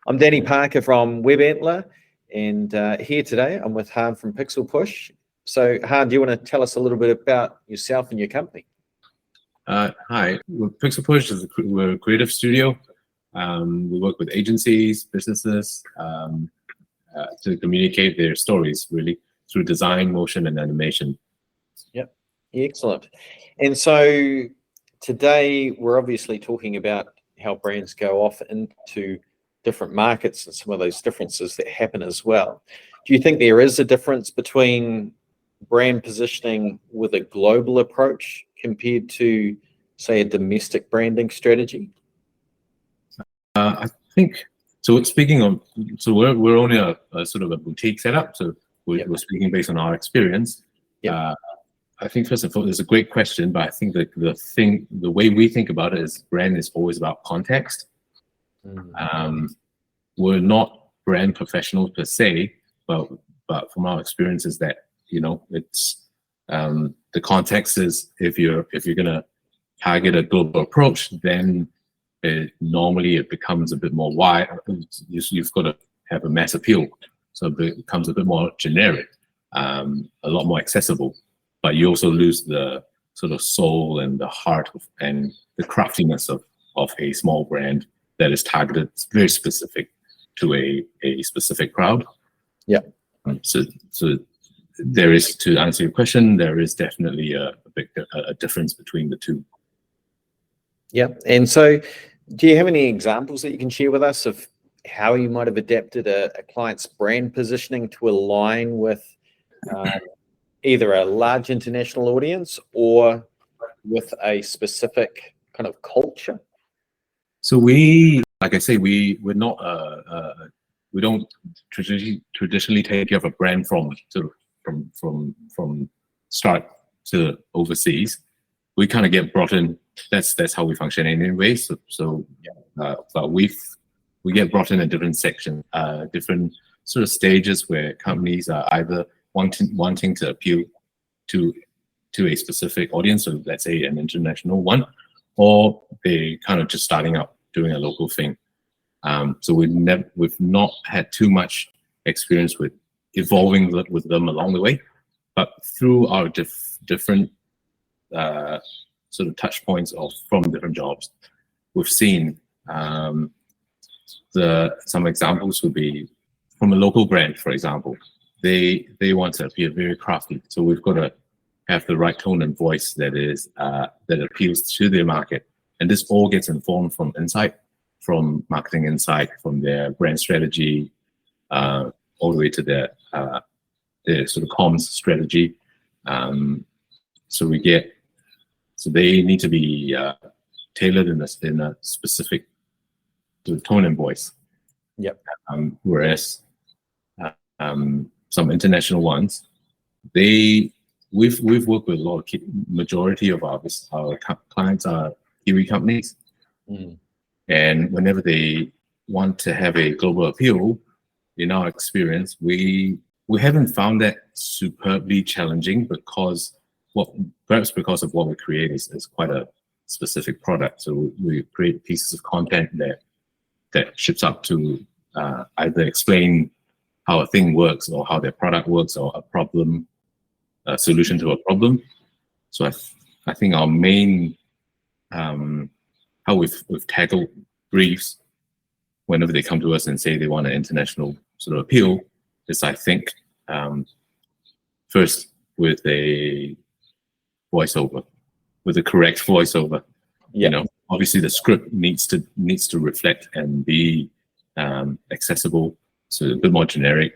I'm Danny Parker from Web Antler, and here today I'm with Han from Pixel Push. So Han, do you want to tell us a little bit about yourself and your company? Hi, Pixel Push we're a creative studio. We work with agencies, businesses to communicate their stories really through design, motion, and animation. Yep, excellent. And so today we're obviously talking about how brands go off into different markets and some of those differences that happen as well. Do you think there is a difference between brand positioning with a global approach compared to, say, a domestic branding strategy? I think so. Speaking of, so we're only a sort of a boutique setup, so we're speaking based on our experience. I think first and foremost, it's a great question, but I think that the way we think about it is brand is always about context. We're not brand professionals per se, but from our experience is that it's the context is if you're gonna target a global approach, then normally it becomes a bit more wide. You've got to have a mass appeal, so it becomes a bit more generic, a lot more accessible. But you also lose the sort of soul and the heart and the craftiness of a small brand that is targeted very specific to a specific crowd. Yeah. So there is, to answer your question, there is definitely a difference between the two. Yeah. And so do you have any examples that you can share with us of how you might have adapted a client's brand positioning to align with either a large international audience or with a specific kind of culture? So like I say, we're not we don't traditionally take care of a brand from start to overseas. We kind of get brought in. That's how we function anyway. But we get brought in different sections, different sort of stages where companies are either wanting to appeal to a specific audience, so let's say an international one, or they kind of just starting out doing a local thing. So we've not had too much experience with evolving with them along the way, but through our different sort of touch points from different jobs, we've seen some examples would be from a local brand, for example. They want to appear very crafty, so we've got to have the right tone and voice that appeals to their market, and this all gets informed from insight, from marketing insight, from their brand strategy, all the way to their sort of comms strategy. So they need to be tailored in a specific tone and voice. Yep. Whereas some international ones, we've worked with a lot of majority of our clients are Kiwi companies, and whenever they want to have a global appeal, in our experience, we haven't found that superbly challenging perhaps because of what we create is quite a specific product. So we create pieces of content that ships up to either explain how a thing works or how their product works or a solution to a problem. So I think our main how we've tackled briefs whenever they come to us and say they want an international sort of appeal is, I think, first with a voiceover, with a correct voiceover. Obviously the script needs to reflect and be accessible, so a bit more generic,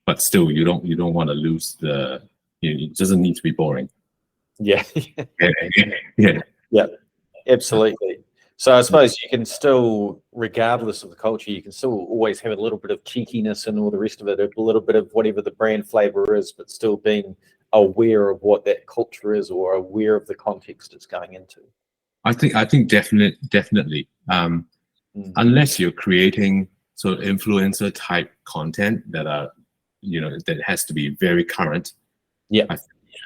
but still you don't want to lose it doesn't need to be boring. Yeah. Yeah, Absolutely. So I suppose you can still, regardless of the culture, you can still always have a little bit of cheekiness and all the rest of it, a little bit of whatever the brand flavor is, but still being aware of what that culture is or aware of the context it's going into. I think definitely. Unless you're creating sort of influencer type content that are, that has to be very current. Yeah.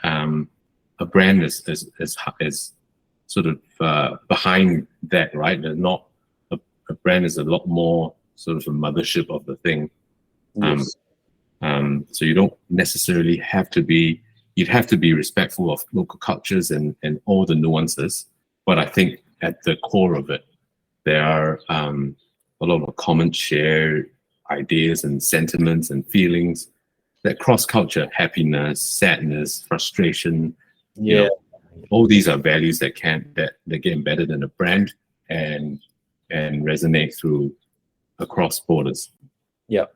A brand is sort of behind that, right? They're not a brand is a lot more sort of the mothership of the thing. Yes. So you don't necessarily have to be, you'd have to be respectful of local cultures and all the nuances. But I think at the core of it, there are a lot of common shared ideas and sentiments and feelings that cross culture, happiness, sadness, frustration. Yeah. You know, all these are values that get embedded in a brand and resonate through across borders. Yeah.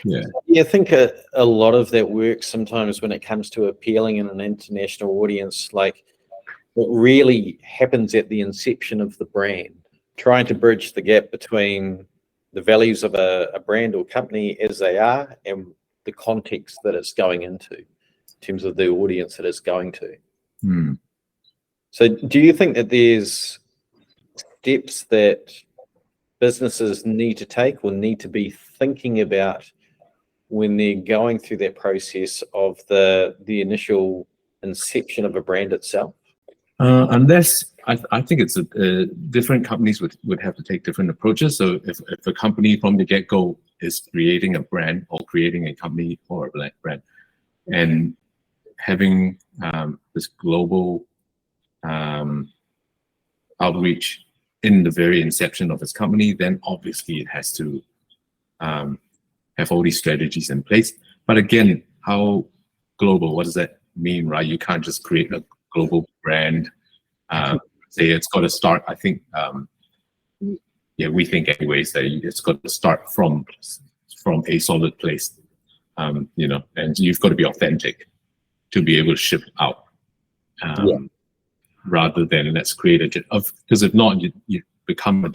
Yeah. Yeah, I think a lot of that work sometimes when it comes to appealing in an international audience, like what really happens at the inception of the brand, trying to bridge the gap between the values of a brand or company as they are and the context that it's going into in terms of the audience that it's going to. So do you think that there's steps that businesses need to take or need to be thinking about when they're going through that process of the initial inception of a brand itself? Unless I think it's different companies would have to take different approaches. So if a company from the get-go is creating a brand or creating a company or a brand and having this global outreach in the very inception of its company, then obviously it has to have all these strategies in place. But again, how global, what does that mean, right? You can't just create a global brand. Say it's got to start, I think, we think anyways that it's got to start from a solid place, and you've got to be authentic to be able to ship out. Rather than let's create because if not, you become a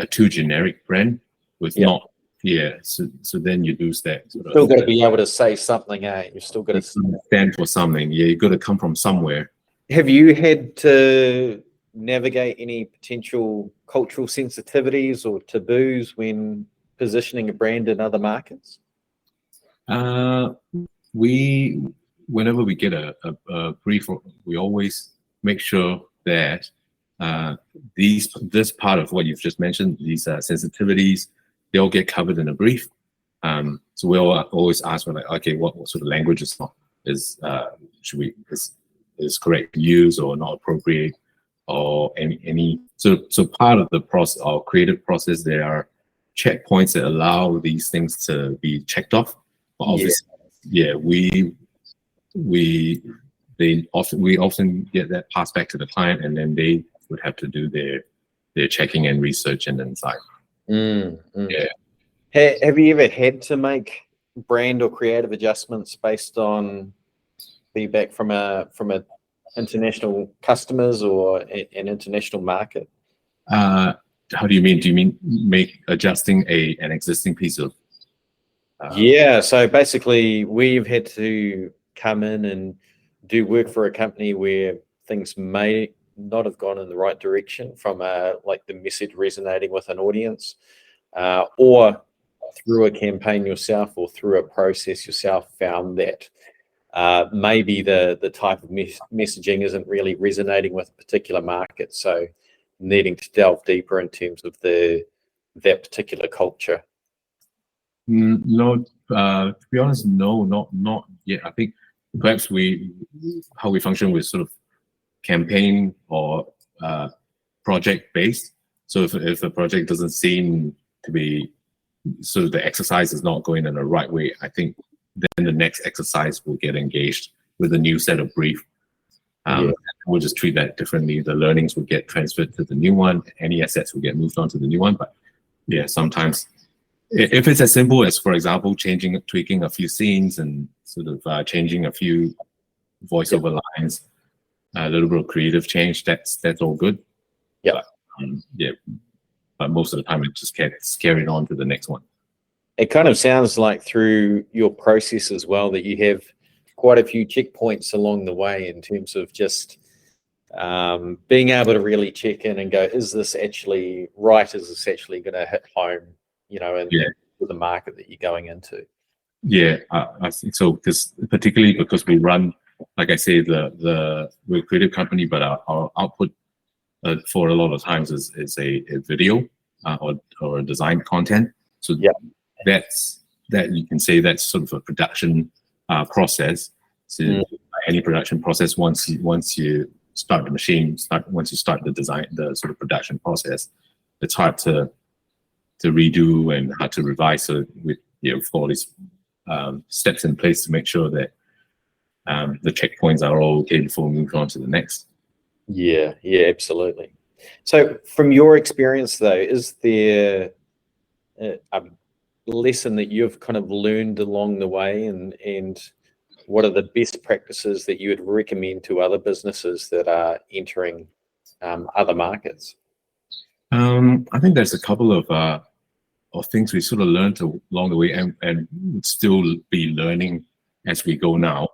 too generic brand with not. So then you lose that. Still got to be able to say something, You've still got to stand for something. Yeah, you've got to come from somewhere. Have you had to navigate any potential cultural sensitivities or taboos when positioning a brand in other markets? Whenever we get a brief, we always make sure that this part of what you've just mentioned, these sensitivities, they all get covered in a brief. So we always ask for okay, what sort of language is correct to use or not appropriate, or any. So part of the process, our creative process, there are checkpoints that allow these things to be checked off. But obviously, we often get that passed back to the client, and then they would have to do their checking and research and insight. Yeah. Have you ever had to make brand or creative adjustments based on feedback from a international customers or an international market? How do you mean? Do you mean adjusting an existing piece of? So basically, we've had to come in and do work for a company where things may not have gone in the right direction from like the message resonating with an audience, or through a campaign yourself or through a process yourself found that maybe the type of messaging isn't really resonating with a particular market, so needing to delve deeper in terms of that particular culture. No, to be honest, no, not yet. I think perhaps how we function with sort of campaign or project based. So if a project doesn't seem to be sort of the exercise is not going in the right way, I think then the next exercise will get engaged with a new set of brief. We'll just treat that differently. The learnings will get transferred to the new one. Any assets will get moved on to the new one. But yeah, sometimes if it's as simple as, for example, tweaking a few scenes and sort of changing a few voiceover lines, a little bit of creative change, that's all good. But most of the time it just gets carried on to the next one. It kind of sounds like through your process as well that you have quite a few checkpoints along the way in terms of just being able to really check in and go, is this actually right? Is this actually going to hit home, with the market that you're going into? Yeah, I think so, particularly because we run, like I say, we're a creative company, but our output for a lot of times is a video. or design content. So that you can say that's sort of a production process. So any production process, once you start the machine, once you start the design, the sort of production process, it's hard to redo and hard to revise. So with all these steps in place to make sure that the checkpoints are all okay before we move on to the next. Yeah, absolutely. So from your experience though, is there a lesson that you've kind of learned along the way, and what are the best practices that you would recommend to other businesses that are entering other markets? I think there's a couple of things we sort of learned along the way, and still be learning as we go now.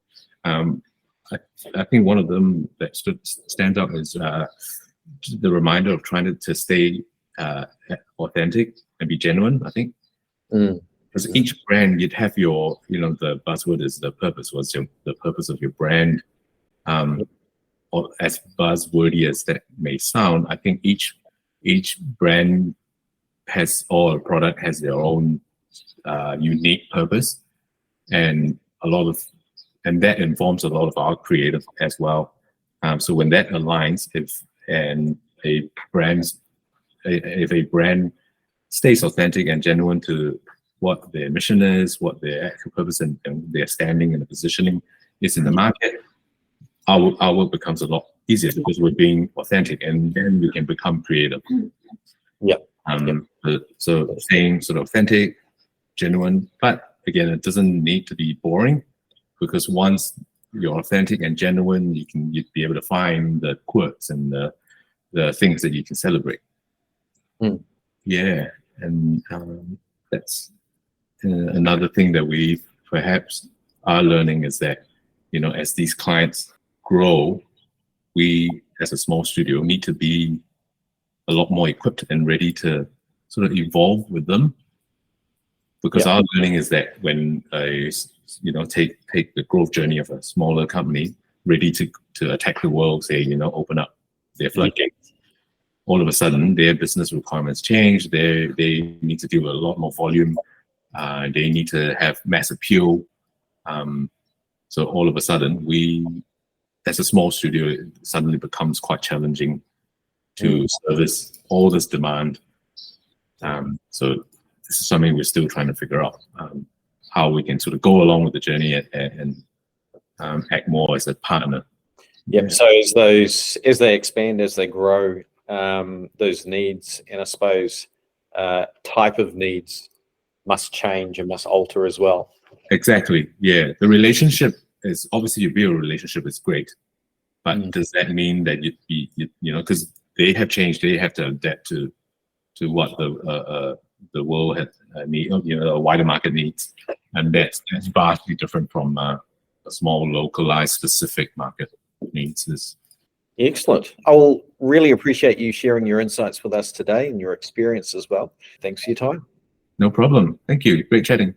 I think one of them that stands out is the reminder of trying to stay authentic and be genuine. I think because each brand, you'd have your, the buzzword is the purpose. What's the purpose of your brand? Or as buzzwordy as that may sound, I think each brand or product has their own unique purpose, and that informs a lot of our creative as well. So when that aligns, if a brand stays authentic and genuine to what their mission is, what their actual purpose and their standing and the positioning is in the market, our work becomes a lot easier because we're being authentic, and then we can become creative. So staying sort of authentic, genuine, but again, it doesn't need to be boring, because once you're authentic and genuine, you'd be able to find the quirks and the things that you can celebrate. Yeah, and that's another thing that we perhaps are learning is that, as these clients grow, we as a small studio need to be a lot more equipped and ready to sort of evolve with them, because our learning is that when take the growth journey of a smaller company ready to attack the world, say, open up their floodgates, all of a sudden their business requirements change. They need to deal with a lot more volume. They need to have mass appeal. So all of a sudden, we, as a small studio, it suddenly becomes quite challenging to service all this demand. So this is something we're still trying to figure out, how we can sort of go along with the journey and act more as a partner. So as they expand, as they grow, those needs, and I suppose type of needs, must change and must alter as well. Exactly. Yeah. The relationship is obviously, you build a relationship is great, but does that mean that because they have changed, they have to adapt to what the world has need, a wider market needs, and that's vastly different from a small, localized, specific market needs. Excellent. I'll really appreciate you sharing your insights with us today and your experience as well. Thanks for your time. No problem. Thank you. Great chatting.